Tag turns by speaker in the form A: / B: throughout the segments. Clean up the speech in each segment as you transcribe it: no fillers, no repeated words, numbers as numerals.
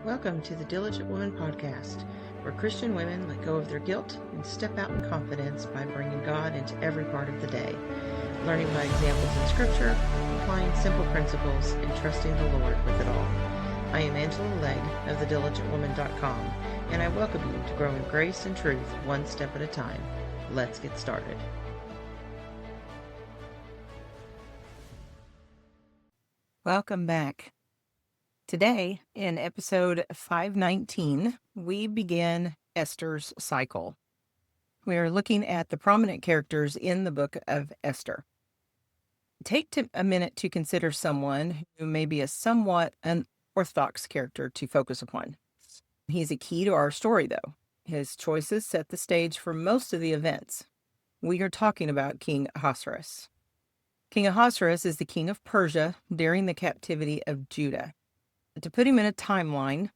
A: Welcome to the Diligent Woman Podcast, where Christian women let go of their guilt and step out in confidence by bringing God into every part of the day, learning by examples in Scripture, applying simple principles, and trusting the Lord with it all. I am Angela Legg of thediligentwoman.com, and I welcome you to grow in grace and truth one step at a time. Let's get started.
B: Welcome back. Today, in episode 519, we begin Esther's cycle. We are looking at the prominent characters in the book of Esther. Take a minute to consider someone who may be a somewhat unorthodox character to focus upon. He's a key to our story, though. His choices set the stage for most of the events. We are talking about King Ahasuerus. King Ahasuerus is the king of Persia during the captivity of Judah. To put him in a timeline,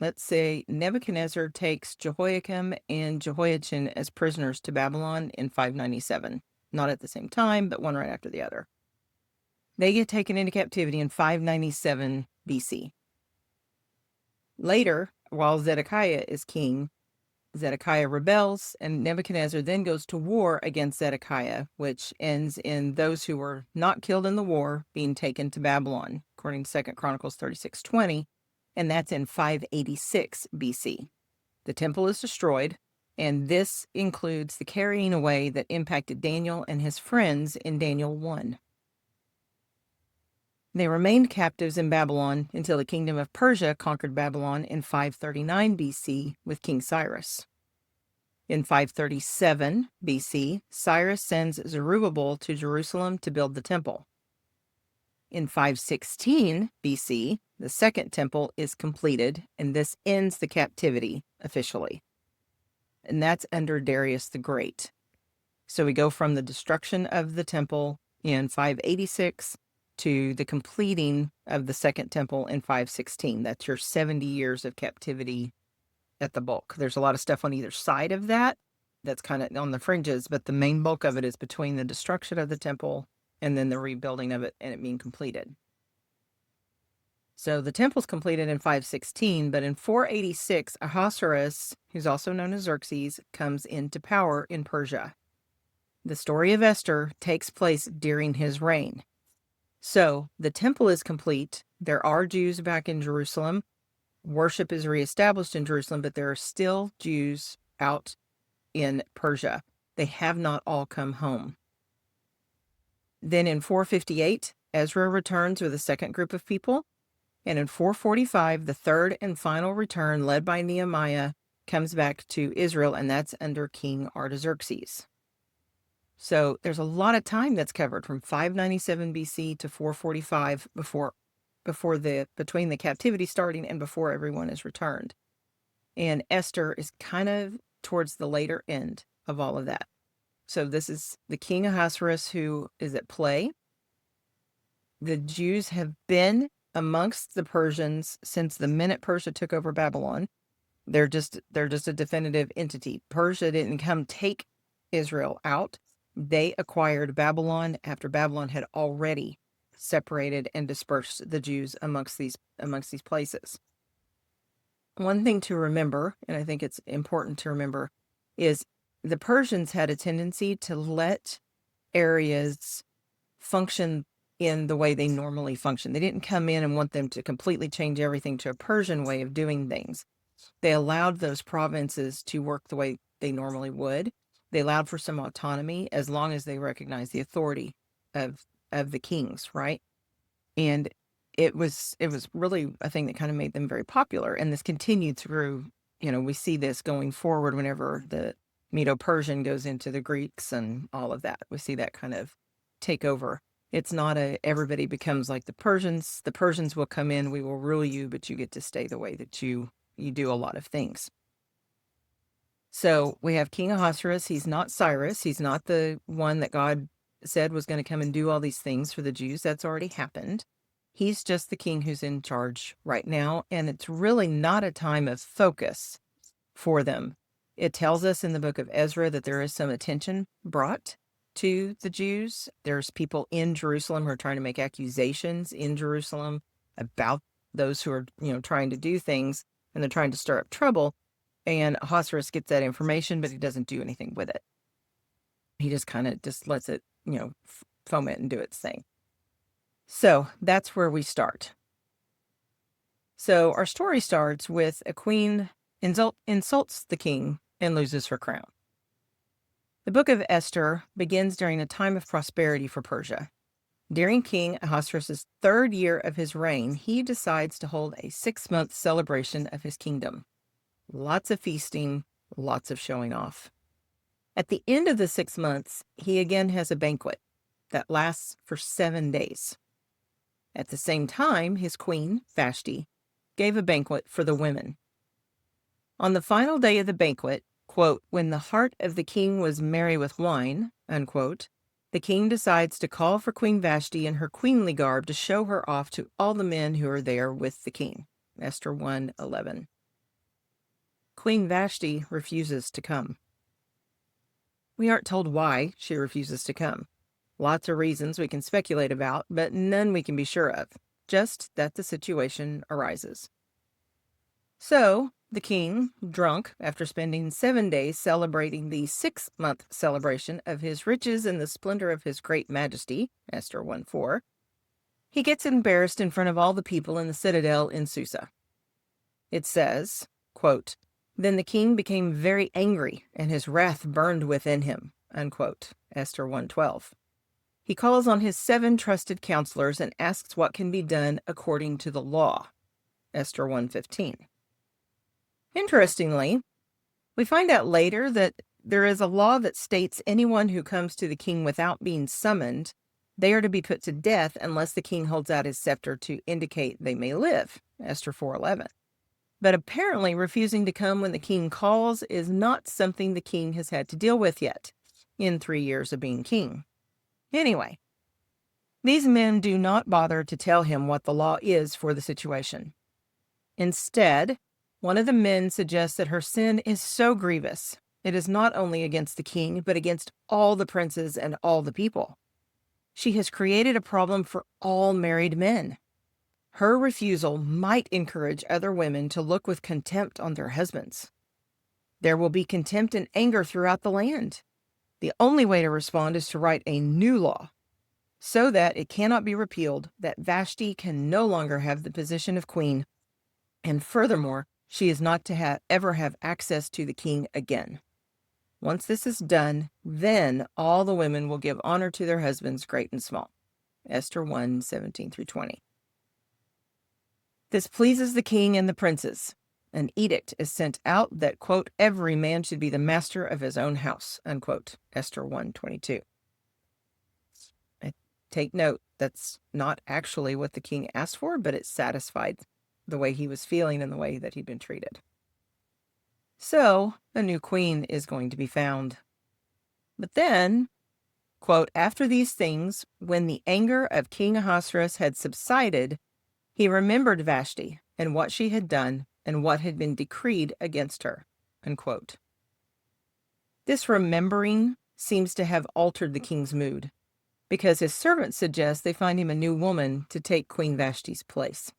B: let's say Nebuchadnezzar takes Jehoiakim and Jehoiachin as prisoners to Babylon in 597. Not at the same time, but one right after the other. They get taken into captivity in 597 BC. Later, while Zedekiah is king, Zedekiah rebels, and Nebuchadnezzar then goes to war against Zedekiah, which ends in those who were not killed in the war being taken to Babylon, according to 2 Chronicles 36:20, and that's in 586 BC. The temple is destroyed, and this includes the carrying away that impacted Daniel and his friends in Daniel 1. They remained captives in Babylon until the kingdom of Persia conquered Babylon in 539 BC with King Cyrus. In 537 BC, Cyrus sends Zerubbabel to Jerusalem to build the temple. In 516 BC, the second temple is completed, and this ends the captivity officially. And that's under Darius the Great. So we go from the destruction of the temple in 586 to the completing of the second temple in 516. That's your 70 years of captivity at the bulk. There's a lot of stuff on either side of that that's kind of on the fringes, but the main bulk of it is between the destruction of the temple and then the rebuilding of it and it being completed. So the temple's completed in 516, but in 486, Ahasuerus, who's also known as Xerxes, comes into power in Persia. The story of Esther takes place during his reign. So the temple is complete. There are Jews back in Jerusalem. Worship is reestablished in Jerusalem, but there are still Jews out in Persia. They have not all come home. Then in 458, Ezra returns with a second group of people. And in 445, the third and final return, led by Nehemiah, comes back to Israel, and that's under King Artaxerxes. So there's a lot of time that's covered from 597 BC to 445 between the captivity starting and before everyone is returned. And Esther is kind of towards the later end of all of that. So this is the king Ahasuerus who is at play. The Jews have been amongst the Persians since the minute Persia took over Babylon. They're just a definitive entity. Persia didn't come take Israel out. They acquired Babylon after Babylon had already separated and dispersed the Jews amongst these places. One thing to remember, and I think it's important to remember, is the Persians had a tendency to let areas function in the way they normally function. They didn't come in and want them to completely change everything to a Persian way of doing things. They allowed those provinces to work the way they normally would. They allowed for some autonomy as long as they recognized the authority of the kings, right? And it was really a thing that kind of made them very popular. And this continued through, we see this going forward whenever the Medo-Persian goes into the Greeks and all of that. We see that kind of take over. It's not everybody becomes like the Persians. The Persians will come in, we will rule you, but you get to stay the way that you do a lot of things. So we have King Ahasuerus. He's not Cyrus. He's not the one that God said was going to come and do all these things for the Jews. That's already happened. He's just the king who's in charge right now, and it's really not a time of focus for them. It tells us in the book of Ezra that there is some attention brought to the Jews. There's people in Jerusalem who are trying to make accusations in Jerusalem about those who are, trying to do things, and they're trying to stir up trouble. And Ahasuerus gets that information, but he doesn't do anything with it. He just kind of just lets it, foment and do its thing. So that's where we start. So our story starts with a queen insults the king and loses her crown. The book of Esther begins during a time of prosperity for Persia. During King Ahasuerus' 3rd year of his reign, he decides to hold a 6-month celebration of his kingdom. Lots of feasting, lots of showing off. At the end of the 6 months, he again has a banquet that lasts for 7 days. At the same time, his queen, Vashti, gave a banquet for the women. On the final day of the banquet, quote, when the heart of the king was merry with wine, unquote, the king decides to call for Queen Vashti in her queenly garb to show her off to all the men who are there with the king. Esther 1:11. Queen Vashti refuses to come. We aren't told why she refuses to come. Lots of reasons we can speculate about, but none we can be sure of. Just that the situation arises. So, the king, drunk after spending 7 days celebrating the 6-month celebration of his riches and the splendor of his great majesty, Esther 1:4, he gets embarrassed in front of all the people in the citadel in Susa. It says, quote, then the king became very angry, and his wrath burned within him, unquote, Esther 1:12. He calls on his 7 trusted counselors and asks what can be done according to the law, Esther 1:15. Interestingly, we find out later that there is a law that states anyone who comes to the king without being summoned, they are to be put to death unless the king holds out his scepter to indicate they may live, Esther 4:11. But apparently refusing to come when the king calls is not something the king has had to deal with yet in 3 years of being king. Anyway, these men do not bother to tell him what the law is for the situation. Instead, one of the men suggests that her sin is so grievous, it is not only against the king, but against all the princes and all the people. She has created a problem for all married men. Her refusal might encourage other women to look with contempt on their husbands. There will be contempt and anger throughout the land. The only way to respond is to write a new law so that it cannot be repealed, that Vashti can no longer have the position of queen, and furthermore, she is not to ever have access to the king again. Once this is done, then all the women will give honor to their husbands, great and small. Esther 1:17-20. This pleases the king and the princes. An edict is sent out that, quote, every man should be the master of his own house, unquote, Esther 1:22. I take note, that's not actually what the king asked for, but it satisfied the way he was feeling and the way that he'd been treated. So, a new queen is going to be found. But then, quote, after these things, when the anger of King Ahasuerus had subsided, he remembered Vashti and what she had done and what had been decreed against her, unquote. This remembering seems to have altered the king's mood, because his servants suggest they find him a new woman to take Queen Vashti's place.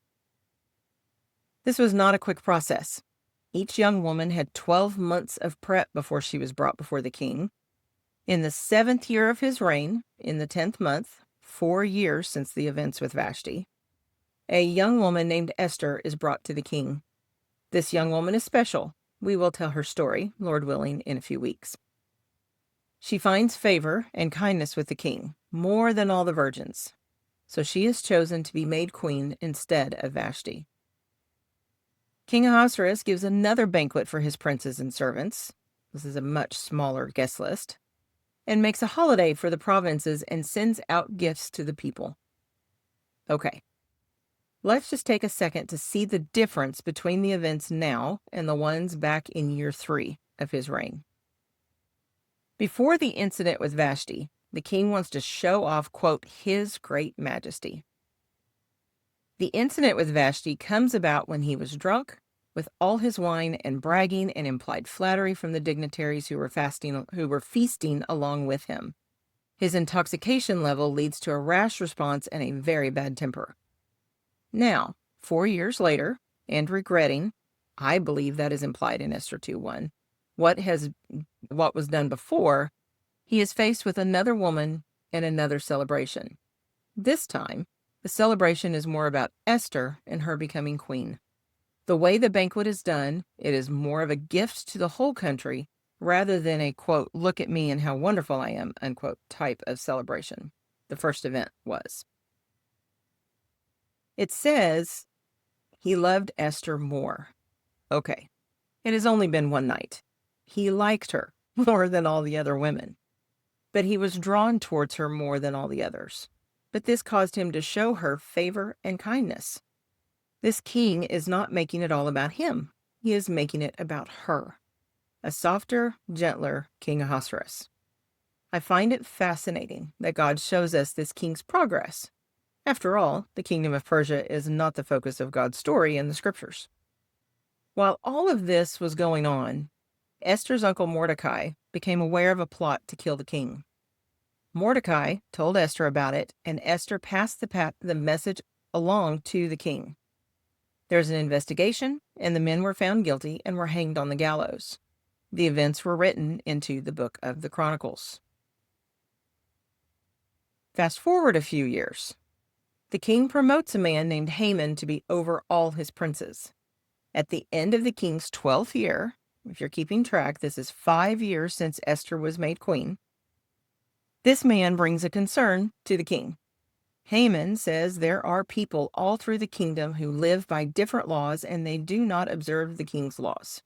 B: This was not a quick process. Each young woman had 12 months of prep before she was brought before the king. In the 7th year of his reign, in the 10th month, 4 years since the events with Vashti, a young woman named Esther is brought to the king. This young woman is special. We will tell her story, Lord willing, in a few weeks. She finds favor and kindness with the king, more than all the virgins. So she is chosen to be made queen instead of Vashti. King Ahasuerus gives another banquet for his princes and servants. This is a much smaller guest list. And makes a holiday for the provinces and sends out gifts to the people. Okay. Let's just take a second to see the difference between the events now and the ones back in year 3 of his reign. Before the incident with Vashti, the king wants to show off, quote, his great majesty. The incident with Vashti comes about when he was drunk, with all his wine and bragging and implied flattery from the dignitaries who were feasting along with him. His intoxication level leads to a rash response and a very bad temper. Now, 4 years later, and regretting, I believe that is implied in Esther 2:1, what was done before, he is faced with another woman and another celebration. This time, the celebration is more about Esther and her becoming queen. The way the banquet is done, it is more of a gift to the whole country rather than a, quote, look at me and how wonderful I am, unquote, type of celebration. The first event was. It says he loved Esther more. Okay, it has only been one night. He liked her more than all the other women, but he was drawn towards her more than all the others. But this caused him to show her favor and kindness. This king is not making it all about him. He is making it about her. A softer, gentler King Ahasuerus. I find it fascinating that God shows us this king's progress. After all, the kingdom of Persia is not the focus of God's story in the scriptures. While all of this was going on, Esther's uncle Mordecai became aware of a plot to kill the king. Mordecai told Esther about it, and Esther passed the message along to the king. There's an investigation, and the men were found guilty and were hanged on the gallows. The events were written into the book of the Chronicles. Fast forward a few years. The king promotes a man named Haman to be over all his princes. At the end of the king's 12th year, if you're keeping track, this is 5 years since Esther was made queen, this man brings a concern to the king. Haman says there are people all through the kingdom who live by different laws and they do not observe the king's laws.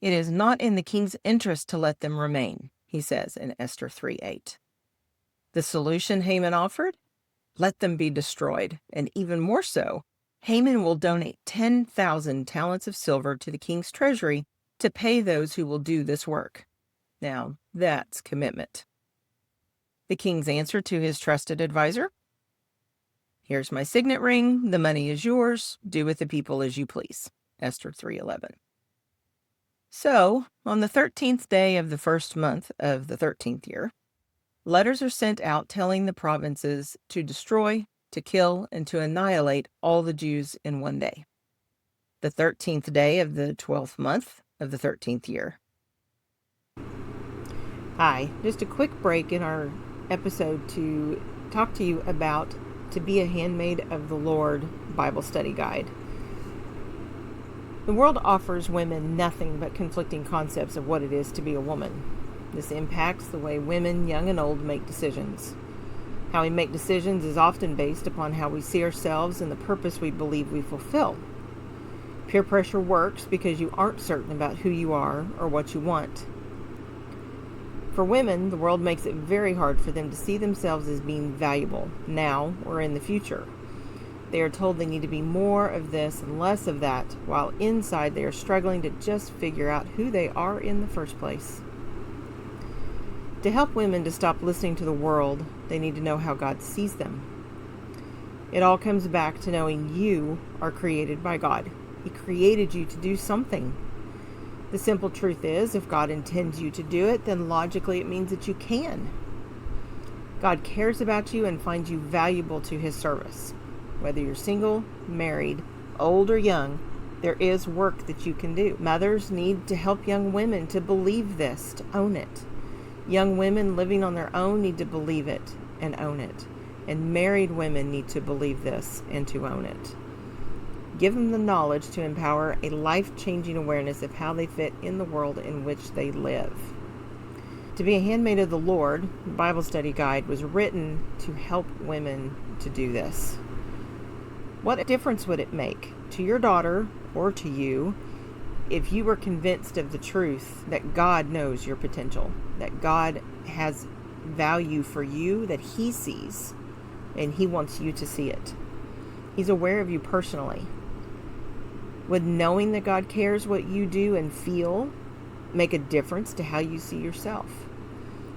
B: It is not in the king's interest to let them remain, he says in Esther 3:8. The solution Haman offered? Let them be destroyed, and even more so, Haman will donate 10,000 talents of silver to the king's treasury to pay those who will do this work. Now, that's commitment. The king's answer to his trusted advisor? Here's my signet ring, the money is yours, do with the people as you please. Esther 3:11. So, on the 13th day of the first month of the 13th year, letters are sent out telling the provinces to destroy, to kill, and to annihilate all the Jews in one day. The 13th day of the 12th month of the 13th year. Hi, just a quick break in our episode to talk to you about To Be a Handmaid of the Lord Bible Study Guide. The world offers women nothing but conflicting concepts of what it is to be a woman. This impacts the way women, young and old, make decisions. How we make decisions is often based upon how we see ourselves and the purpose we believe we fulfill. Peer pressure works because you aren't certain about who you are or what you want. For women, the world makes it very hard for them to see themselves as being valuable, now or in the future. They are told they need to be more of this and less of that, while inside they are struggling to just figure out who they are in the first place. To help women to stop listening to the world, they need to know how God sees them. It all comes back to knowing you are created by God. He created you to do something. The simple truth is, if God intends you to do it, then logically it means that you can. God cares about you and finds you valuable to His service. Whether you're single, married, old, or young, there is work that you can do. Mothers need to help young women to believe this, to own it. Young women living on their own need to believe it and own it. And married women need to believe this and to own it. Give them the knowledge to empower a life-changing awareness of how they fit in the world in which they live. To Be a Handmaid of the Lord, the Bible Study Guide, was written to help women to do this. What difference would it make to your daughter or to you if you were convinced of the truth that God knows your potential, that God has value for you that He sees, and He wants you to see it? He's aware of you personally. Would knowing that God cares what you do and feel make a difference to how you see yourself?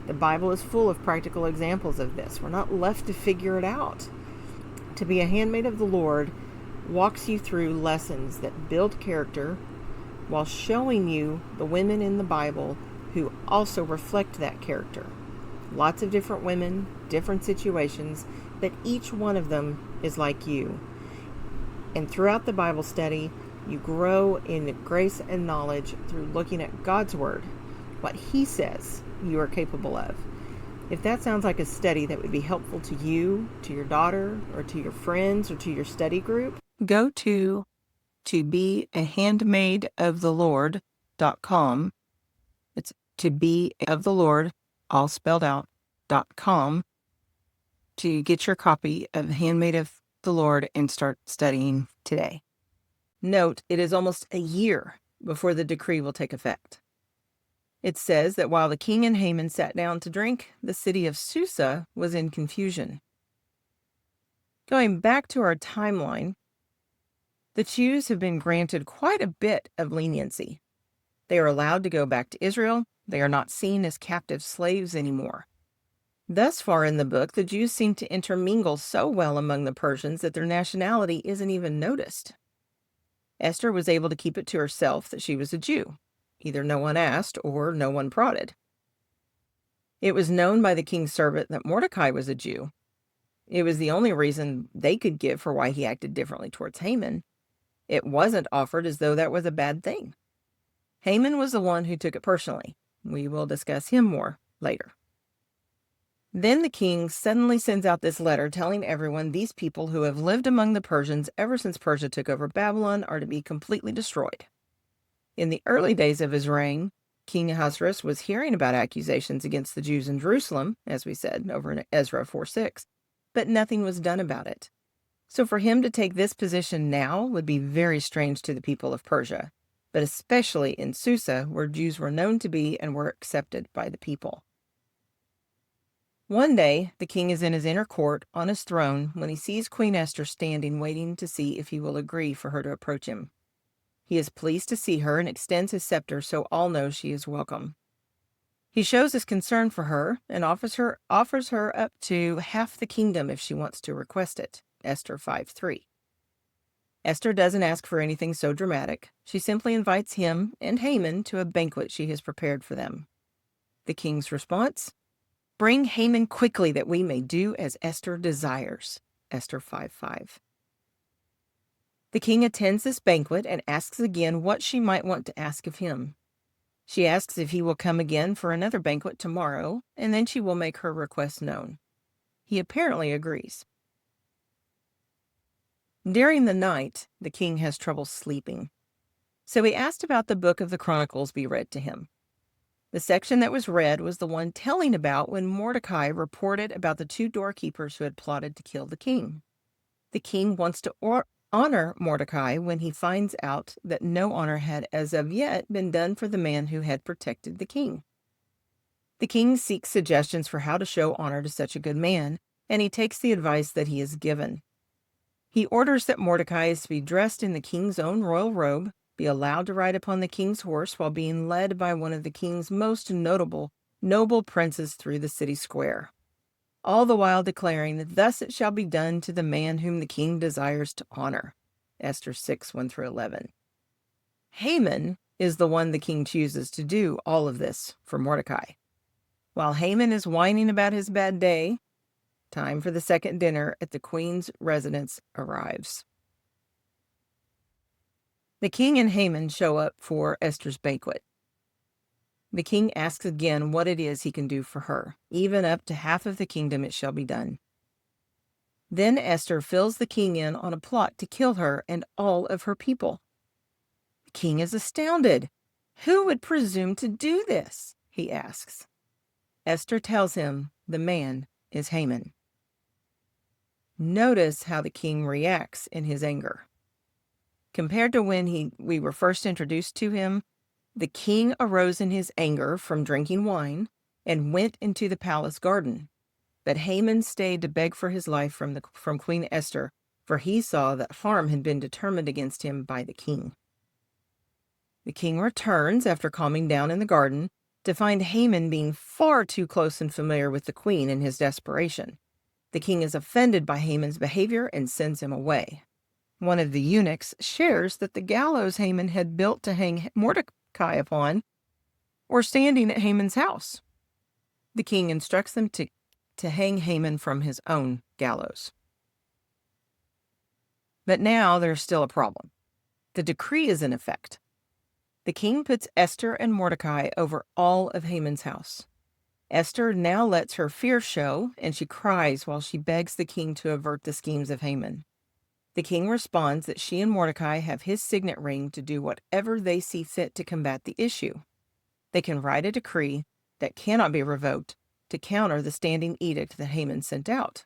B: The Bible is full of practical examples of this. We're not left to figure it out. To Be a Handmaid of the Lord walks you through lessons that build character while showing you the women in the Bible who also reflect that character. Lots of different women, different situations, but each one of them is like you. And throughout the Bible study, you grow in grace and knowledge through looking at God's Word, what He says you are capable of. If that sounds like a study that would be helpful to you, to your daughter, or to your friends, or to your study group, go to beahandmaidoftheLord.com. It's to be of the Lord, all spelled out, .com, to get your copy of Handmaid of the Lord and start studying today. Note, it is almost a year before the decree will take effect. It says that while the king and Haman sat down to drink, the city of Susa was in confusion. Going back to our timeline, the Jews have been granted quite a bit of leniency. They are allowed to go back to Israel. They are not seen as captive slaves anymore. Thus far in the book, the Jews seem to intermingle so well among the Persians that their nationality isn't even noticed. Esther was able to keep it to herself that she was a Jew. Either no one asked or no one prodded. It was known by the king's servant that Mordecai was a Jew. It was the only reason they could give for why he acted differently towards Haman. It wasn't offered as though that was a bad thing. Haman was the one who took it personally. We will discuss him more later. Then the king suddenly sends out this letter telling everyone these people who have lived among the Persians ever since Persia took over Babylon are to be completely destroyed. In the early days of his reign, King Ahasuerus was hearing about accusations against the Jews in Jerusalem, as we said over in Ezra 4:6, but nothing was done about it. So for him to take this position now would be very strange to the people of Persia, but especially in Susa, where Jews were known to be and were accepted by the people. One day, the king is in his inner court on his throne when he sees Queen Esther standing waiting to see if he will agree for her to approach him. He is pleased to see her and extends his scepter so all know she is welcome. He shows his concern for her and offers her up to half the kingdom if she wants to request it, Esther 5:3. Esther doesn't ask for anything so dramatic. She simply invites him and Haman to a banquet she has prepared for them. The king's response? Bring Haman quickly that we may do as Esther desires, Esther 5:5. The king attends this banquet and asks again what she might want to ask of him. She asks if he will come again for another banquet tomorrow, and then she will make her request known. He apparently agrees. During the night, the king has trouble sleeping. So he asked about the book of the Chronicles be read to him. The section that was read was the one telling about when Mordecai reported about the 2 doorkeepers who had plotted to kill the king. The king wants to honor Mordecai when he finds out that no honor had as of yet been done for the man who had protected the king. The king seeks suggestions for how to show honor to such a good man, and he takes the advice that he is given. He orders that Mordecai is to be dressed in the king's own royal robe, be allowed to ride upon the king's horse while being led by one of the king's most noble princes through the city square, all the while declaring, "Thus it shall be done to the man whom the king desires to honor," Esther 6:1-11. Haman is the one the king chooses to do all of this for Mordecai. While Haman is whining about his bad day, time for the second dinner at the queen's residence arrives. The king and Haman show up for Esther's banquet. The king asks again what it is he can do for her. Even up to half of the kingdom it shall be done. Then Esther fills the king in on a plot to kill her and all of her people. The king is astounded. Who would presume to do this? He asks. Esther tells him the man is Haman. Notice how the king reacts in his anger. Compared to when we were first introduced to him, the king arose in his anger from drinking wine and went into the palace garden. But Haman stayed to beg for his life from Queen Esther, for he saw that harm had been determined against him by the king. The king returns after calming down in the garden to find Haman being far too close and familiar with the queen in his desperation. The king is offended by Haman's behavior and sends him away. One of the eunuchs shares that the gallows Haman had built to hang Mordecai upon were standing at Haman's house. The king instructs them to hang Haman from his own gallows. But now there's still a problem. The decree is in effect. The king puts Esther and Mordecai over all of Haman's house. Esther now lets her fear show, and she cries while she begs the king to avert the schemes of Haman. The king responds that she and Mordecai have his signet ring to do whatever they see fit to combat the issue. They can write a decree that cannot be revoked to counter the standing edict that Haman sent out.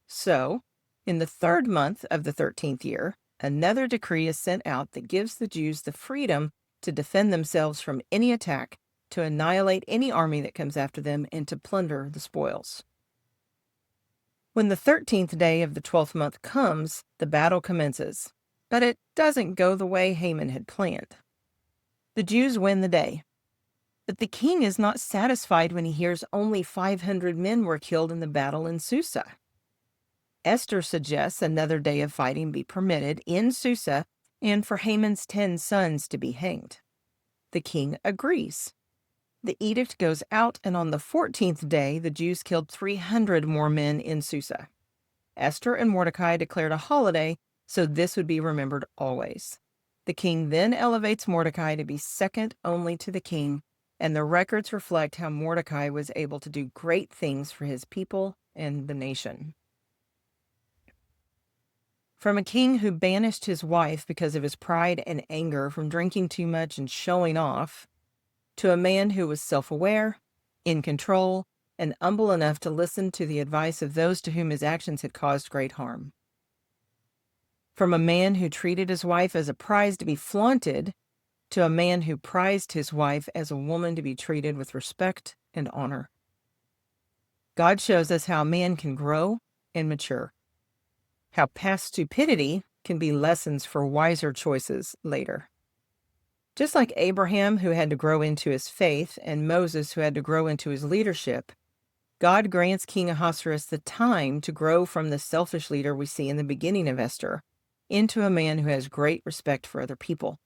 B: So, in the 3rd month of the 13th year, another decree is sent out that gives the Jews the freedom to defend themselves from any attack, to annihilate any army that comes after them, and to plunder the spoils. When the 13th day of the 12th month comes, the battle commences, but it doesn't go the way Haman had planned. The Jews win the day, but the king is not satisfied when he hears only 500 men were killed in the battle in Susa. Esther suggests another day of fighting be permitted in Susa and for Haman's 10 sons to be hanged. The king agrees. The edict goes out, and on the 14th day, the Jews killed 300 more men in Susa. Esther and Mordecai declared a holiday, so this would be remembered always. The king then elevates Mordecai to be second only to the king, and the records reflect how Mordecai was able to do great things for his people and the nation. From a king who banished his wife because of his pride and anger from drinking too much and showing off, to a man who was self-aware, in control, and humble enough to listen to the advice of those to whom his actions had caused great harm. From a man who treated his wife as a prize to be flaunted, to a man who prized his wife as a woman to be treated with respect and honor. God shows us how man can grow and mature, how past stupidity can be lessons for wiser choices later. Just like Abraham, who had to grow into his faith, and Moses, who had to grow into his leadership, God grants King Ahasuerus the time to grow from the selfish leader we see in the beginning of Esther into a man who has great respect for other people.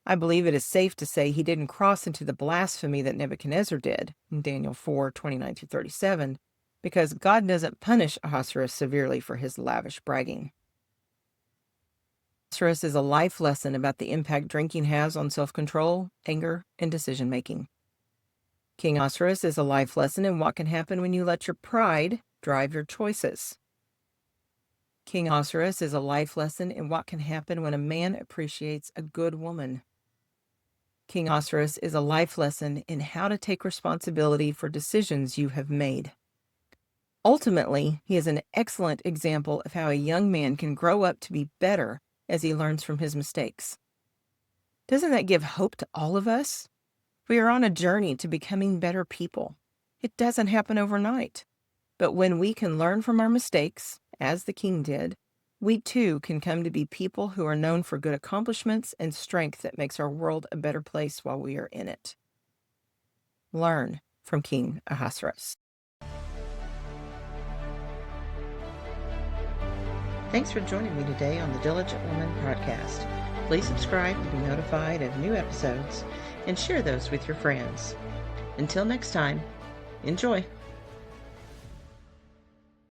B: I believe it is safe to say he didn't cross into the blasphemy that Nebuchadnezzar did in Daniel 4:29-37, because God doesn't punish Ahasuerus severely for his lavish bragging. Ahasuerus is a life lesson about the impact drinking has on self-control, anger, and decision-making. King Ahasuerus is a life lesson in what can happen when you let your pride drive your choices. King Ahasuerus is a life lesson in what can happen when a man appreciates a good woman. King Ahasuerus is a life lesson in how to take responsibility for decisions you have made. Ultimately, he is an excellent example of how a young man can grow up to be better as he learns from his mistakes. Doesn't that give hope to all of us? We are on a journey to becoming better people. It doesn't happen overnight. But when we can learn from our mistakes, as the king did, we too can come to be people who are known for good accomplishments and strength that makes our world a better place while we are in it. Learn from King Ahasuerus.
A: Thanks for joining me today on the Diligent Woman podcast. Please subscribe to be notified of new episodes and share those with your friends. Until next time, enjoy.